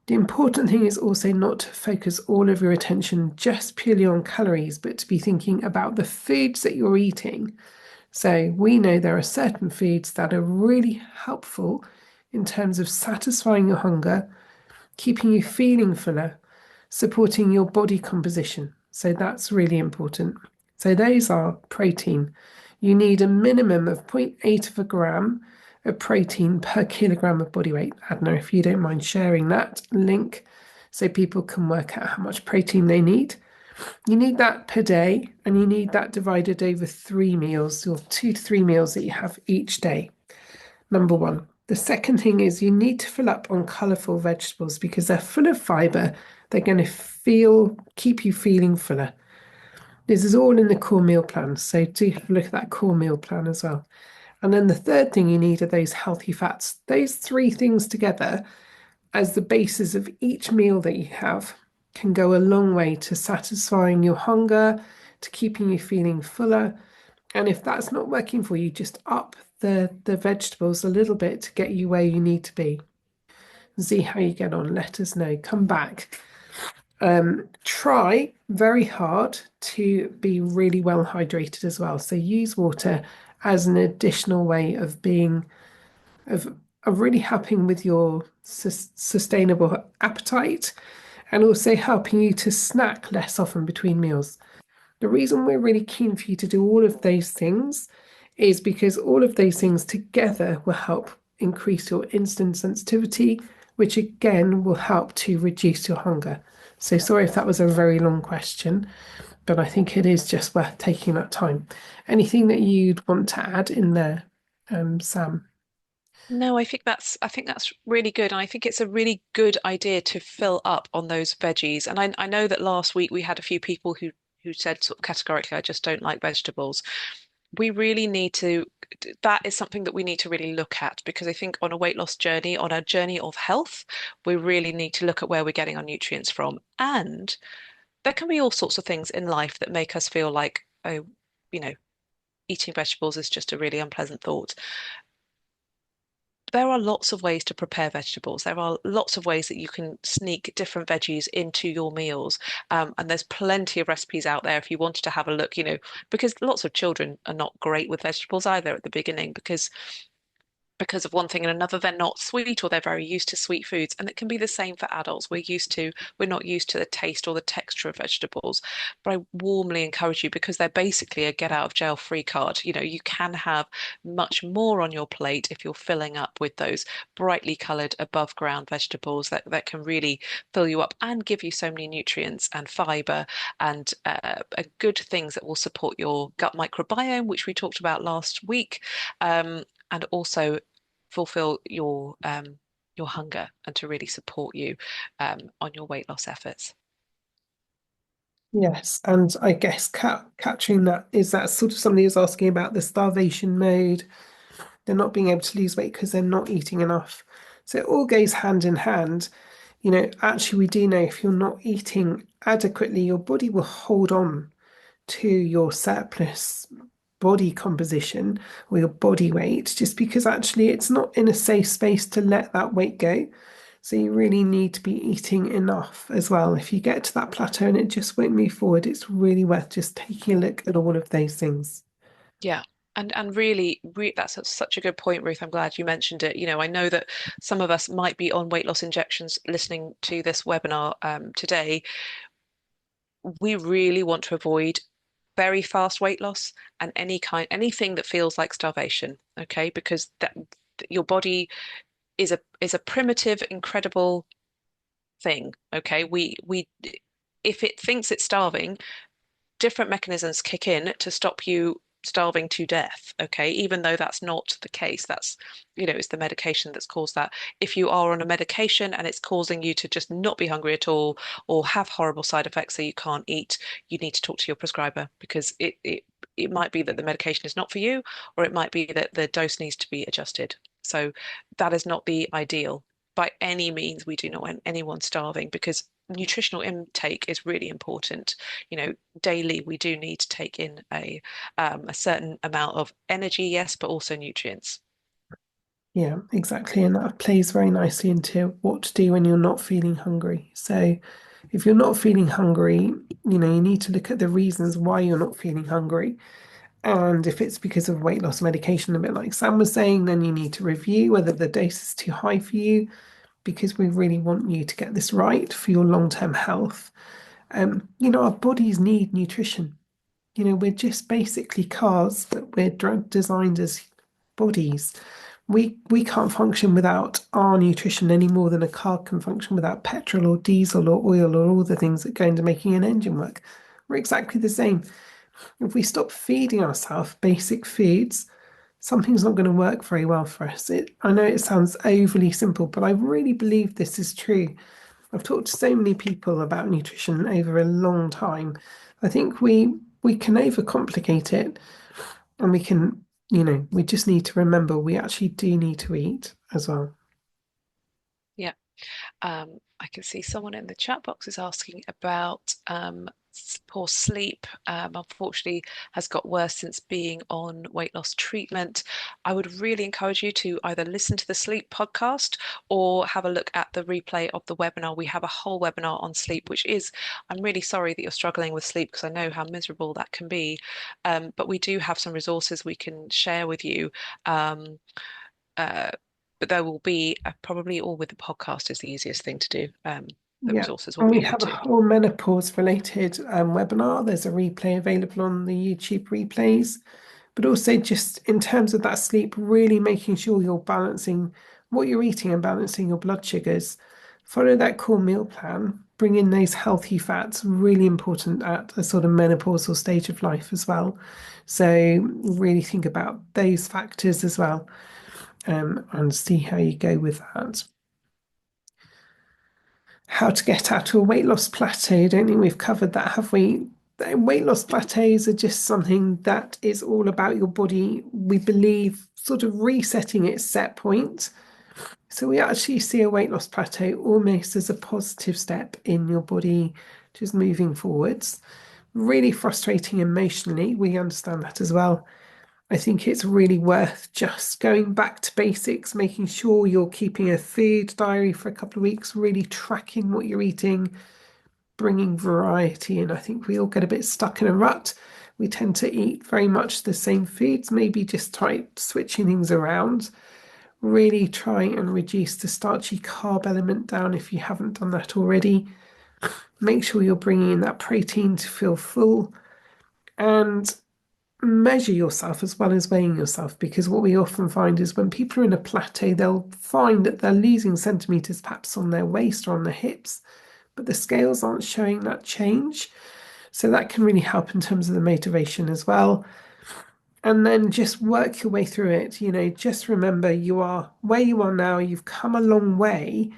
The important thing is also not to focus all of your attention just purely on calories, but to be thinking about the foods that you're eating. So we know there are certain foods that are really helpful in terms of satisfying your hunger, keeping you feeling fuller, supporting your body composition. So that's really important. So those are protein. You need a minimum of 0.8 of a gram of protein per kilogram of body weight. Adna, if you don't mind sharing that link so people can work out how much protein they need. You need that per day, and you need that divided over 3 meals, or 2 to 3 meals that you have each day. Number one. The second thing is you need to fill up on colourful vegetables because they're full of fibre. They're going to keep you feeling fuller. This is all in the core meal plan, so do look at that core meal plan as well. And then the third thing you need are those healthy fats. Those three things together as the basis of each meal that you have can go a long way to satisfying your hunger, to keeping you feeling fuller. And if that's not working for you, just up the vegetables a little bit to get you where you need to be. See how you get on. Let us know. Come back. Try very hard to be really well hydrated as well. So use water as an additional way of of really helping with your sustainable appetite and also helping you to snack less often between meals. The reason we're really keen for you to do all of those things is because all of those things together will help increase your insulin sensitivity, which again will help to reduce your hunger. So sorry if that was a very long question, but I think it is just worth taking that time. Anything that you'd want to add in there, Sam?
No, I think that's really good. And I think it's a really good idea to fill up on those veggies. And I know that last week we had a few people who said sort of categorically, I just don't like vegetables. We really need to, that is something that we need to really look at because I think on a weight loss journey, on a journey of health, we really need to look at where we're getting our nutrients from. And there can be all sorts of things in life that make us feel like, oh, you know, eating vegetables is just a really unpleasant thought. There are lots of ways to prepare vegetables. There are lots of ways that you can sneak different veggies into your meals. And there's plenty of recipes out there if you wanted to have a look, because lots of children are not great with vegetables either at the beginning because of one thing and another, they're not sweet or they're very used to sweet foods. And it can be the same for adults. We're not used to the taste or the texture of vegetables. But I warmly encourage you because they're basically a get out of jail free card. You can have much more on your plate if you're filling up with those brightly colored above ground vegetables that can really fill you up and give you so many nutrients and fiber and good things that will support your gut microbiome, which we talked about last week. And also fulfill your hunger and to really support you on your weight loss efforts.
Yes, and I guess capturing that is that sort of somebody who's asking about the starvation mode. They're not being able to lose weight because they're not eating enough. So it all goes hand in hand. Actually, we do know if you're not eating adequately, your body will hold on to your surplus body composition or your body weight just because actually it's not in a safe space to let that weight go. So you really need to be eating enough as well. If you get to that plateau and it just won't move forward, it's really worth just taking a look at all of those things.
Yeah. And really, that's such a good point, Ruth. I'm glad you mentioned it. I know that some of us might be on weight loss injections listening to this webinar today. We really want to avoid very fast weight loss and anything that feels like starvation, okay? Because that your body is a primitive, incredible thing. Okay, we if it thinks it's starving, different mechanisms kick in to stop you starving to death. Okay, even though that's not the case, it's the medication that's caused that. If you are on a medication and it's causing you to just not be hungry at all or have horrible side effects so you can't eat, you need to talk to your prescriber because it might be that the medication is not for you, or it might be that the dose needs to be adjusted. So that is not the ideal. By any means, we do not want anyone starving because nutritional intake is really important. Daily we do need to take in a certain amount of energy, yes, but also nutrients.
Yeah, exactly. And that plays very nicely into what to do when you're not feeling hungry. So, if you're not feeling hungry, you need to look at the reasons why you're not feeling hungry. And if it's because of weight loss medication, a bit like Sam was saying, then you need to review whether the dose is too high for you, because we really want you to get this right for your long-term health. Our bodies need nutrition. We're just basically cars, but we're drug designed as bodies. We can't function without our nutrition any more than a car can function without petrol or diesel or oil or all the things that go into making an engine work. We're exactly the same. If we stop feeding ourselves basic foods, something's not going to work very well for us. I know it sounds overly simple, but I really believe this is true. I've talked to so many people about nutrition over a long time. I think we can overcomplicate it, and we just need to remember we actually do need to eat as well.
Yeah. I can see someone in the chat box is asking about poor sleep. Unfortunately, has got worse since being on weight loss treatment. I would really encourage you to either listen to the sleep podcast or have a look at the replay of the webinar. We have a whole webinar on sleep, I'm really sorry that you're struggling with sleep because I know how miserable that can be. But we do have some resources we can share with you. Um, uh, but there will be probably all with the podcast is the easiest thing to do. the
Yeah.
resources will
And
be
we
able
have a
to.
whole menopause related webinar. There's a replay available on the YouTube replays. But also, just in terms of that sleep, really making sure you're balancing what you're eating and balancing your blood sugars. Follow that core meal plan. Bring in those healthy fats, really important at a sort of menopausal stage of life as well. So, really think about those factors as well, and see how you go with that. How to get out to a weight loss plateau. Don't think we've covered that, have we? Weight loss plateaus are just something that is all about your body, we believe, sort of resetting its set point. So we actually see a weight loss plateau almost as a positive step in your body, just moving forwards. Really frustrating emotionally. We understand that as well. I think it's really worth just going back to basics, making sure you're keeping a food diary for a couple of weeks, really tracking what you're eating, bringing variety in. I think we all get a bit stuck in a rut. We tend to eat very much the same foods, maybe just try switching things around. Really try and reduce the starchy carb element down if you haven't done that already. Make sure you're bringing in that protein to feel full, and measure yourself as well as weighing yourself, because what we often find is when people are in a plateau, they'll find that they're losing centimeters perhaps on their waist or on their hips, but the scales aren't showing that change. So that can really help in terms of the motivation as well. And then just work your way through it. Just remember you are where you are now, you've come a long way,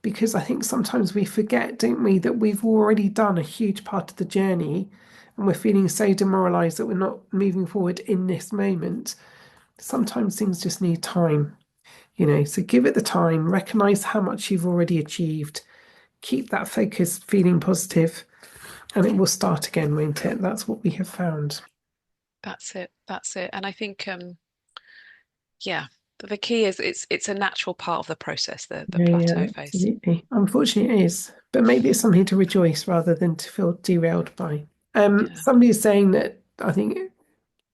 because I think sometimes we forget, don't we, that we've already done a huge part of the journey and we're feeling so demoralized that we're not moving forward in this moment. Sometimes things just need time. So give it the time, recognize how much you've already achieved, keep that focus, feeling positive, and it will start again, won't it? That's what we have found.
That's it. That's it. And I think, yeah, the key is it's a natural part of the process, the
Yeah, yeah,
plateau phase.
absolutely. Unfortunately, it is, but maybe it's something to rejoice rather than to feel derailed by.
Yeah.
Somebody is saying that I think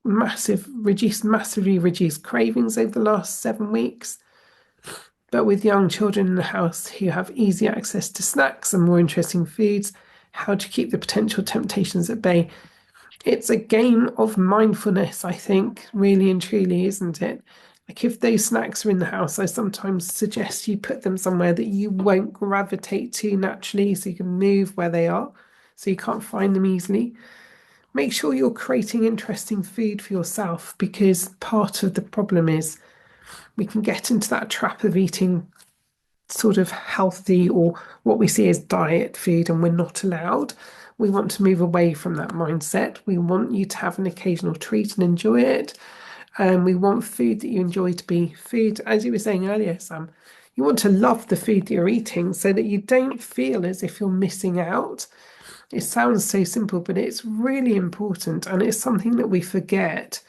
massively reduced cravings over the last 7 weeks, but with young children in the house who have easy access to snacks and more interesting foods, how to keep the potential temptations at bay. It's a game of mindfulness, I think, really and truly, isn't it? Like if those snacks are in the house, I sometimes suggest you put them somewhere that you won't gravitate to naturally so you can move where they are, so you can't find them easily. Make sure you're creating interesting food for yourself, because part of the problem is we can get into that trap of eating sort of healthy or what we see as diet food, and we're not allowed. We want to move away from that mindset. We want you to have an occasional treat and enjoy it. And we want food that you enjoy to be food, as you were saying earlier, Sam. You want to love the food that you're eating so that you don't feel as if you're missing out. It sounds so simple, but it's really important. And it's something that we forget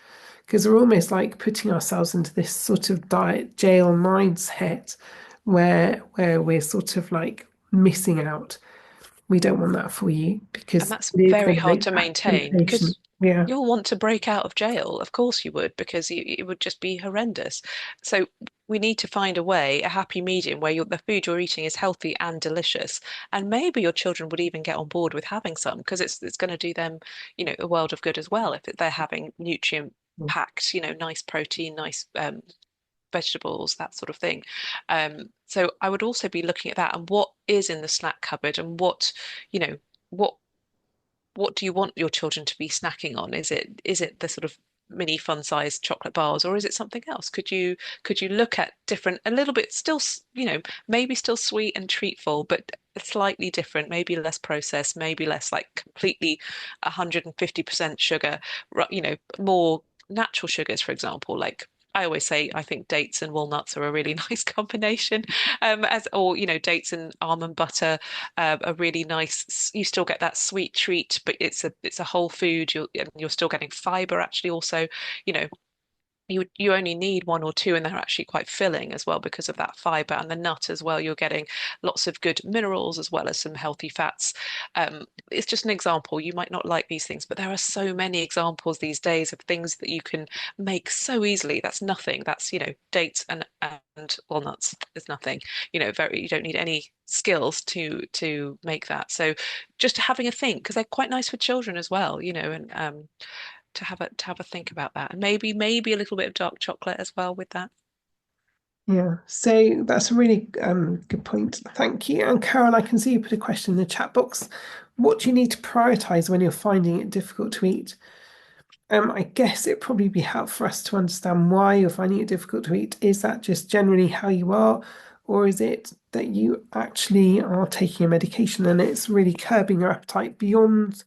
because we're almost like putting ourselves into this sort of diet jail mindset where we're sort of like missing out. We don't want that for you
And
because
that's
it is
very
going to
hard
make
to
that
maintain
temptation.
because
Yeah.
you'll want to break out of jail. Of course you would, because it would just be horrendous. So we need to find a way, a happy medium where the food you're eating is healthy and delicious. And maybe your children would even get on board with having some because it's going to do them, a world of good as well if they're having nutrient packed, nice protein, nice vegetables, that sort of thing. So I would also be looking at that and what is in the snack cupboard and you know, what what do you want your children to be snacking on? Is it the sort of mini fun-sized chocolate bars, or is it something else? Could you look at different, a little bit still, maybe still sweet and treatful, but slightly different, maybe less processed, maybe less like completely 150% sugar, more natural sugars, for example, like I always say, I think dates and walnuts are a really nice combination. Dates and almond butter a really nice. You still get that sweet treat, but it's a whole food. You're still getting fiber actually also, you know. you only need one or two, and they're actually quite filling as well because of that fiber and the nut as well. You're getting lots of good minerals as well as some healthy fats. It's just an example. You might not like these things, but there are so many examples these days of things that you can make so easily. That's nothing. That's, dates and walnuts is nothing. You don't need any skills to make that. So just having a think, because they're quite nice for children as well, and to have a think about that, and maybe a little bit of dark chocolate as well with that.
Yeah, so that's a really good point. Thank you. And Carol, I can see you put a question in the chat box. What do you need to prioritize when you're finding it difficult to eat? I guess it'd probably be helpful for us to understand why you're finding it difficult to eat. Is that just generally how you are, or is it that you actually are taking a medication and it's really curbing your appetite beyond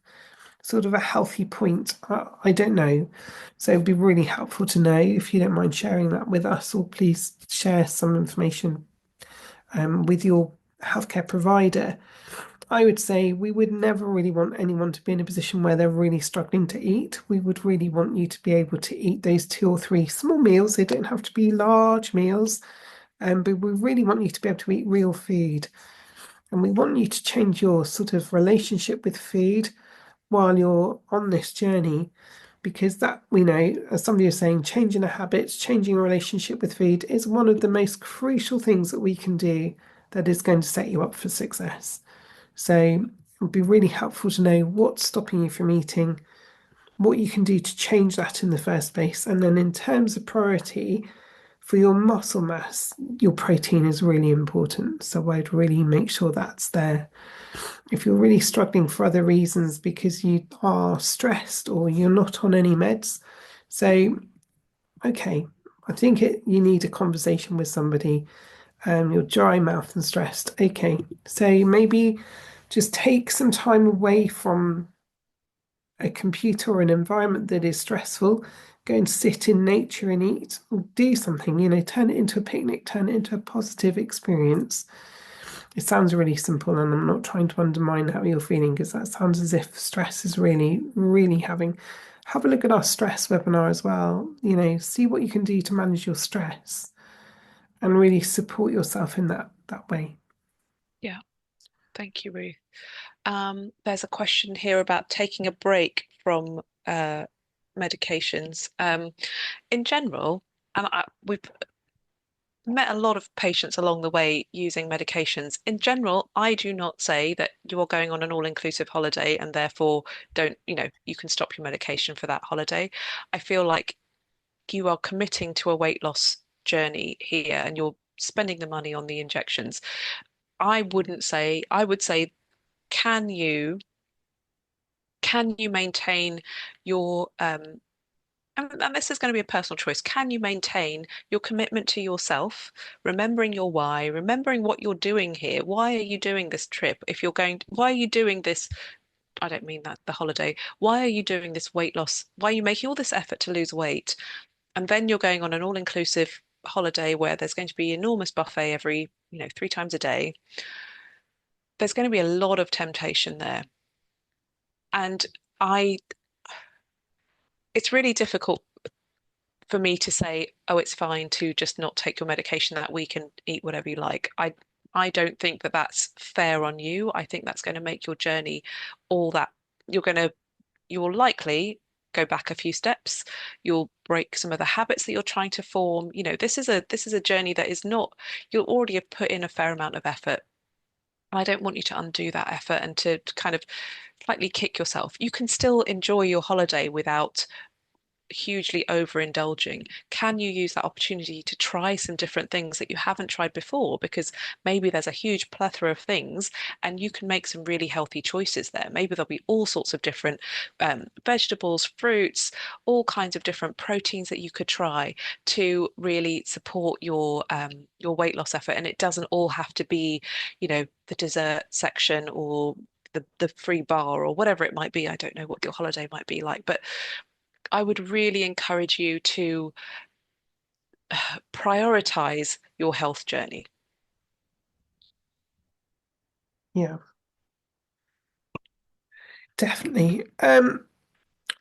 sort of a healthy point? I don't know. So it'd be really helpful to know if you don't mind sharing that with us, or please share some information with your healthcare provider. I would say we would never really want anyone to be in a position where they're really struggling to eat. We would really want you to be able to eat those two or three small meals. They don't have to be large meals, but we really want you to be able to eat real food. And we want you to change your sort of relationship with food while you're on this journey, because that, we know, as somebody was saying, changing a habit, changing a relationship with food is one of the most crucial things that we can do that is going to set you up for success. So it would be really helpful to know what's stopping you from eating, what you can do to change that in the first place. And then in terms of priority for your muscle mass, your protein is really important. So I'd really make sure that's there. If you're really struggling for other reasons because you are stressed or you're not on any meds, so okay, I think you need a conversation with somebody. You're dry mouth and stressed. Okay, so maybe just take some time away from a computer or an environment that is stressful. Go and sit in nature and eat, or do something, turn it into a picnic, turn it into a positive experience. It sounds really simple, and I'm not trying to undermine how you're feeling, because that sounds as if stress is really, really having. Have a look at our stress webinar as well. See what you can do to manage your stress and really support yourself in that way.
Yeah, thank you, Ruth. There's a question here about taking a break from medications. In general, and we've met a lot of patients along the way using medications. In general, I do not say that you are going on an all-inclusive holiday and therefore you can stop your medication for that holiday. I feel like you are committing to a weight loss journey here and you're spending the money on the injections. I would say, can you can you maintain your and this is going to be a personal choice. Can you maintain your commitment to yourself, remembering your why, remembering what you're doing here? Why are you doing this trip? Why are you doing this? I don't mean that the holiday. Why are you doing this weight loss? Why are you making all this effort to lose weight? And then you're going on an all-inclusive holiday where there's going to be enormous buffet every, 3 times a day. There's going to be a lot of temptation there. And I, it's really difficult for me to say, oh, it's fine to just not take your medication that week and eat whatever you like. I don't think that that's fair on you. I think that's going to make your journey all that you're going to you'll likely go back a few steps. You'll break some of the habits that you're trying to form. This is a journey that is not, you'll already have put in a fair amount of effort. I don't want you to undo that effort and to kind of slightly kick yourself. You can still enjoy your holiday without hugely overindulging. Can you use that opportunity to try some different things that you haven't tried before? Because maybe there's a huge plethora of things and you can make some really healthy choices there. Maybe there'll be all sorts of different vegetables, fruits, all kinds of different proteins that you could try to really support your weight loss effort. And it doesn't all have to be, the dessert section or the free bar or whatever it might be. I don't know what your holiday might be like, but I would really encourage you to prioritize your health journey.
Yeah, definitely.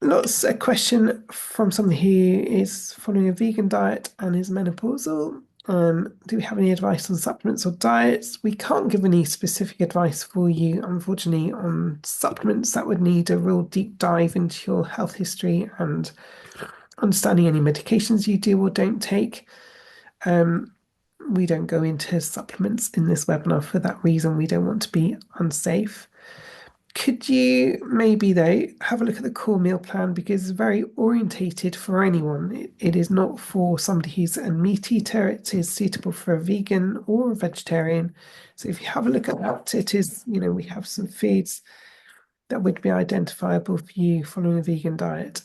Lots a question from somebody who is following a vegan diet and is menopausal. Do we have any advice on supplements or diets? We can't give any specific advice for you, unfortunately, on supplements. That would need a real deep dive into your health history and understanding any medications you do or don't take. Um, we don't go into supplements in this webinar for that reason. We don't want to be unsafe. Could you maybe, though, have a look at the core meal plan because it's very orientated for anyone. It is not for somebody who's a meat eater, it is suitable for a vegan or a vegetarian. So if you have a look at that, it is, we have some foods that would be identifiable for you following a vegan diet.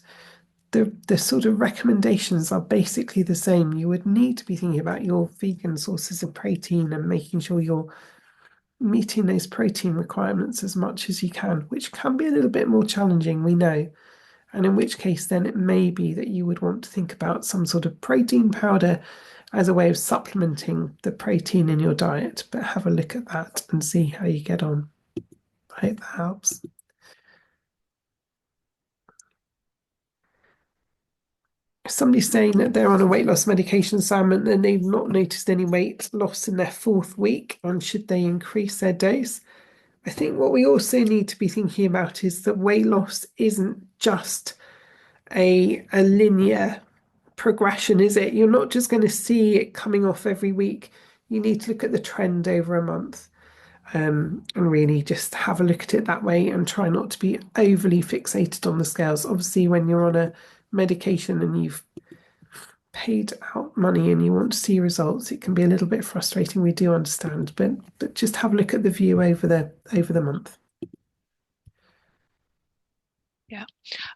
The sort of recommendations are basically the same. You would need to be thinking about your vegan sources of protein and making sure you're meeting those protein requirements as much as you can, which can be a little bit more challenging, we know. And in which case, then it may be that you would want to think about some sort of protein powder as a way of supplementing the protein in your diet. But have a look at that and see how you get on. I hope that helps. Somebody's saying that they're on a weight loss medication, Sam, and they've not noticed any weight loss in their fourth week. And should they increase their dose? I think what we also need to be thinking about is that weight loss isn't just a linear progression, is it? You're not just going to see it coming off every week. You need to look at the trend over a month, and really just have a look at it that way and try not to be overly fixated on the scales. Obviously, when you're on a medication and you've paid out money and you want to see results, it can be a little bit frustrating. We do understand, but just have a look at the view over the month.
Yeah.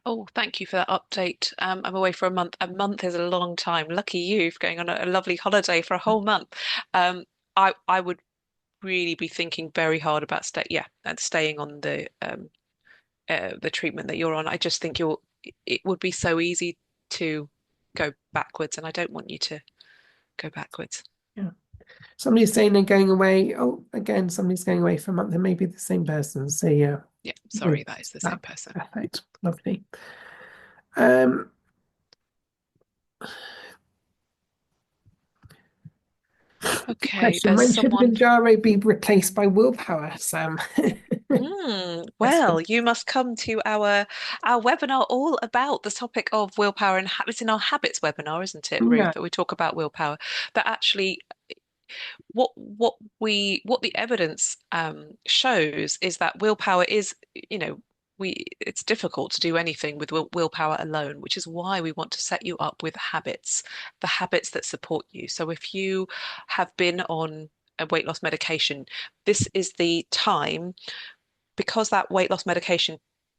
Oh, thank you for that update. I'm away for a month. A month is a long time. Lucky you for going on a lovely holiday for a whole month. Um, I would really be thinking very hard about and staying on the treatment that you're on. I just think it would be so easy to go backwards, and I don't want you to go backwards.
Yeah. Somebody's saying they're going away. Oh, again, somebody's going away for a month. They may be the same person. So yeah,
Yeah,
yeah,
sorry, that is the same
that
person.
perfect, lovely. Um,
Okay,
Question:
there's
when should
someone.
Manjaro be replaced by willpower, Sam?
Well, you must come to our webinar all about the topic of willpower and habits in our habits webinar, isn't it,
Yeah,
Ruth? That we talk about willpower. But actually, what the evidence shows is that willpower is, it's difficult to do anything with willpower alone, which is why we want to set you up with habits, the habits that support you. So if you have been on a weight loss medication, this is the time because that weight loss medication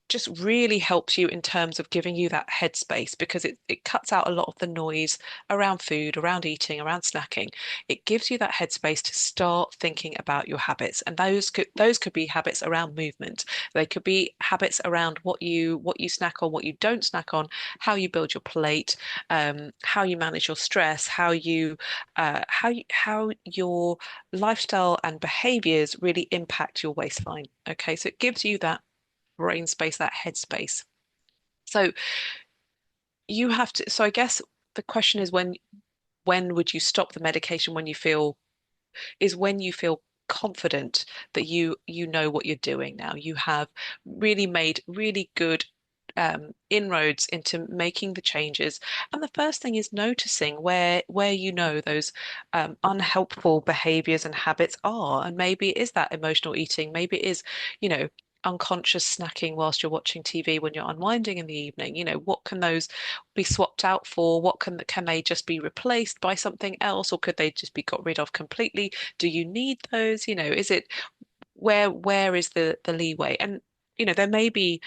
just really helps you in terms of giving you that headspace because it cuts out a lot of the noise around food, around eating, around snacking. It gives you that headspace to start thinking about your habits. And those could be habits around movement. They could be habits around what you snack on, what you don't snack on, how you build your plate, how you manage your stress, how your lifestyle and behaviors really impact your waistline. Okay, so it gives you that brain space, that head space. So so I guess the question is when would you stop the medication when you feel confident that you know what you're doing now. You have really made really good inroads into making the changes. And the first thing is noticing where those unhelpful behaviors and habits are. And maybe it is that emotional eating. Maybe it is, you know, unconscious snacking whilst you're watching TV when you're unwinding in the evening. What can those be swapped out for? What can they just be replaced by something else, or could they just be got rid of completely? Do you need those? Is it where is the leeway? And there may be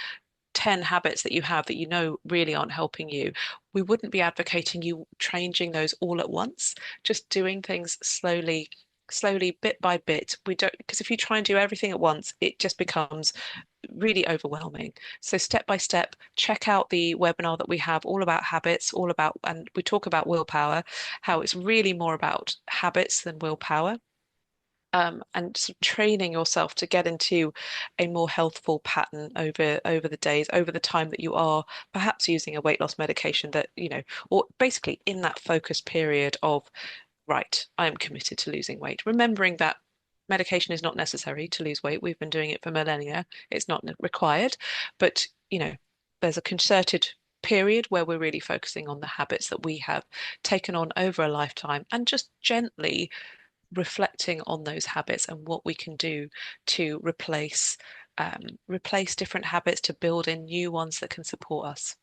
10 habits that you have that really aren't helping you. We wouldn't be advocating you changing those all at once, just doing things slowly, bit by bit. We don't, because if you try and do everything at once, it just becomes really overwhelming. So step by step, check out the webinar that we have all about habits, and we talk about willpower, how it's really more about habits than willpower. and sort of training yourself to get into a more healthful pattern over the days, over the time that you are perhaps using a weight loss medication that, or basically in that focus period of, right, I am committed to losing weight. Remembering that medication is not necessary to lose weight. We've been doing it for millennia. It's not required, but there's a concerted period where we're really focusing on the habits that we have taken on over a lifetime and just gently reflecting on those habits and what we can do to replace different habits to build in new ones that can support us.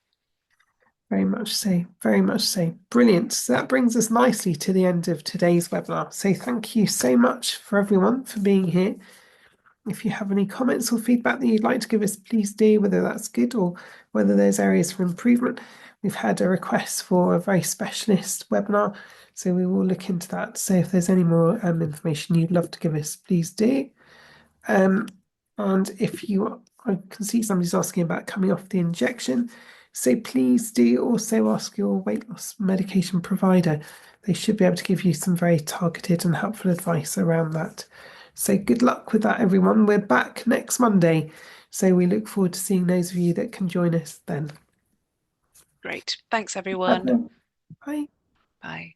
Very much so, very much so. Brilliant. So that brings us nicely to the end of today's webinar. So thank you so much for everyone for being here. If you have any comments or feedback that you'd like to give us, please do, whether that's good or whether there's areas for improvement. We've had a request for a very specialist webinar, so we will look into that. So if there's any more information you'd love to give us, please do. And if you, I can see somebody's asking about coming off the injection. So please do also ask your weight loss medication provider. They should be able to give you some very targeted and helpful advice around that. So good luck with that, everyone. We're back next Monday. So we look forward to seeing those of you that can join us then.
Great. Thanks, everyone.
Bye.
Bye.